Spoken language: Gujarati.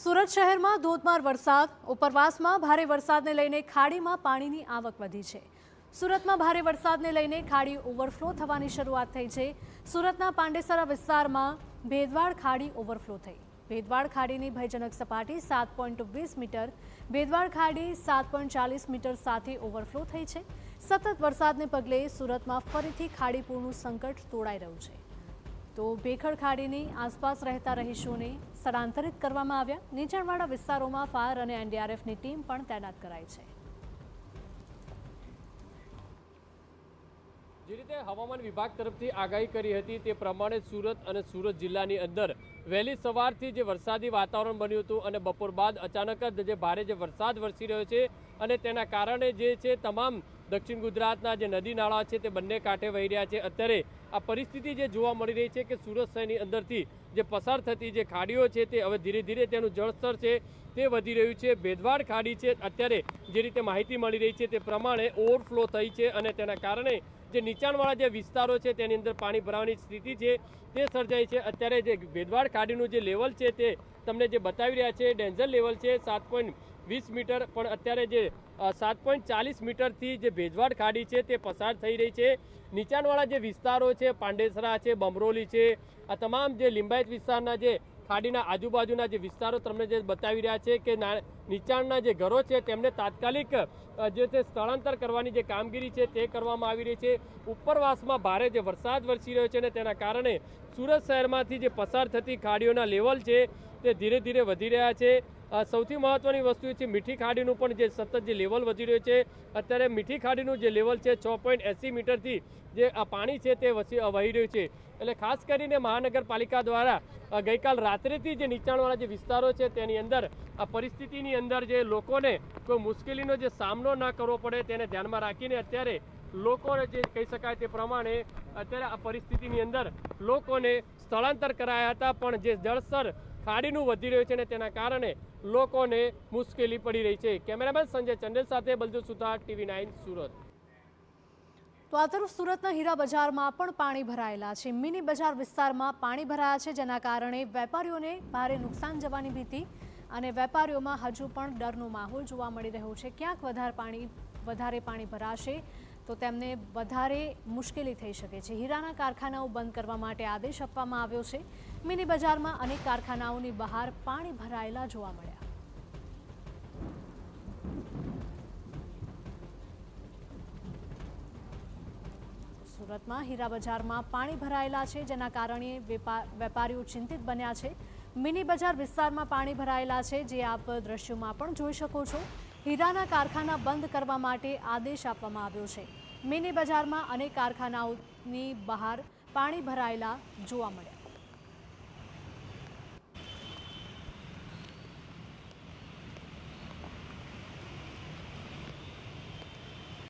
સુરત શહેરમાં ધોધમાર વરસાદ, ઉપરવાસમાં ભારે વરસાદને લઈને ખાડીમાં પાણીની આવક વધી છે। સુરતમાં ભારે વરસાદને લઈને ખાડી ઓવરફ્લો થવાની શરૂઆત થઈ છે। સુરતના પાંડેસરા વિસ્તારમાં ભેદવાડ ખાડી ઓવરફ્લો થઈ। ભેદવાડ ખાડીની ભયજનક સપાટી 7.20 મીટર, ભેદવાડ ખાડી 7.40 મીટર સાથે ઓવરફ્લો થઈ છે। સતત વરસાદને પગલે સુરતમાં ફરીથી ખાડી પૂરનું સંકટ તોડાઈ રહ્યું છે। તો ભેખડ ખાડીની આસપાસ રહેતા રહીશોને સ્થળાંતરિત કરવામાં આવ્યા। નીચાણવાળા વિસ્તારોમાં ફાયર અને એનડીઆરએફની ટીમ પણ તૈનાત કરાઈ છે। જે રીતે હવામાન વિભાગ તરફથી આગાહી કરી હતી તે પ્રમાણે સુરત અને સુરત જિલ્લાની અંદર વહેલી સવારથી જે વરસાદી વાતાવરણ બન્યું હતું અને બપોર બાદ અચાનક જ જે ભારે જે વરસાદ વરસી રહ્યો છે અને તેના કારણે જે છે તમામ દક્ષિણ ગુજરાતના જે નદી નાળા છે તે બંને કાંઠે વહી રહ્યા છે। અત્યારે આ પરિસ્થિતિ જે જોવા મળી રહી છે કે સુરત શહેરની અંદરથી જે પસાર થતી જે ખાડીઓ છે તે હવે ધીરે ધીરે તેનું જળસ્તર છે તે વધી રહ્યું છે। ભેદવાડ ખાડી છે અત્યારે જે રીતે માહિતી મળી રહી છે તે પ્રમાણે ઓવરફ્લો થઈ છે અને તેના કારણે જે નીચાણવાળા જે વિસ્તારો છે તેની અંદર પાણી ભરાવાની સ્થિતિ છે તે સર્જાઈ છે। અત્યારે જે ભેદવાડ ખાડીનું જે લેવલ છે તે તમને જે બતાવી રહ્યા છે ડેન્જર લેવલ છે 7.20 મીટર, પણ અત્યારે જે 7.40 મીટરથી જે ભેદવાડ ખાડી છે તે પસાર થઈ રહી છે। નીચાણવાળા જે વિસ્તારો છે પાંડેસરા છે, બમરોલી છે, આ તમામ જે લિંબાયત વિસ્તારના જે ખાડીના આજુબાજુના જે વિસ્તારો તમને જે બતાવી રહ્યા છે કે નીચાણના જે ઘરો છે તેમને તાત્કાલિક જે તે સ્થળાંતર કરવાની જે કામગીરી છે તે કરવામાં આવી રહી છે। ઉપરવાસમાં ભારે જે વરસાદ વરસી રહ્યો છે અને તેના કારણે સુરત શહેરમાંથી જે પસાર થતી ખાડીઓના લેવલ છે તે ધીરે ધીરે વધી રહ્યા છે। સૌથી મહત્વની વસ્તુ છે મીઠી ખાડીનું પણ જે સતત જે લેવલ વધી રહ્યું છે। અત્યારે મીઠી ખાડીનું જે લેવલ છે 6.80 મીટરથી જે આ પાણી છે તે વહી રહ્યું છે। એટલે ખાસ કરીને મહાનગરપાલિકા દ્વારા ગઈકાલ રાત્રેથી જે નીચાણવાળા જે વિસ્તારો છે તેની અંદર આ પરિસ્થિતિની અંદર જે લોકોને કોઈ મુશ્કેલીનો જે સામનો ન કરવો પડે તેને ધ્યાનમાં રાખીને અત્યારે લોકોને જે કહી શકાય તે પ્રમાણે અત્યારે આ પરિસ્થિતિની અંદર લોકોને સ્થળાંતર કરાયા હતા, પણ જે જળસ્તર ખાડીનું વધી રહ્યું છે અને તેના કારણે લોકોને મુશ્કેલી પડી રહી છે। કેમેરામેન સંજય ચંડેલ સાથે બલજો સુથાર, TV9 સુરત। તો આ તરફ સુરતના હીરા બજારમાં પણ પાણી ભરાયેલા છે। મિની બજાર વિસ્તારમાં પાણી ભરાયા છે, જેના કારણે વેપારીઓને ભારે નુકસાન જવાની ભીતિ અને વેપારીઓમાં હજુ પણ ડરનો માહોલ જોવા મળી રહ્યો છે। ક્યાંક વધારે પાણી ભરાશે તો તેમને વધારે મુશ્કેલી થઈ શકે છે। હીરાના કારખાનાઓ બંધ કરવા માટે આદેશ આપવામાં આવ્યો છે। મિની બજારમાં અનેક કારખાનાઓની બહાર પાણી ભરાયેલા જોવા મળ્યા। સુરતમાં હીરા બજારમાં પાણી ભરાયેલા છે, જેના કારણે વેપારીઓ ચિંતિત બન્યા છે। મિની બજાર વિસ્તારમાં પાણી ભરાયેલા છે, જે આપ દ્રશ્યોમાં પણ જોઈ શકો છો। હીરાના કારખાના બંધ કરવા માટે આદેશ આપવામાં આવ્યો છે। મિની બજારમાં અનેક કારખાનાઓની બહાર પાણી ભરાયેલા જોવા મળ્યા।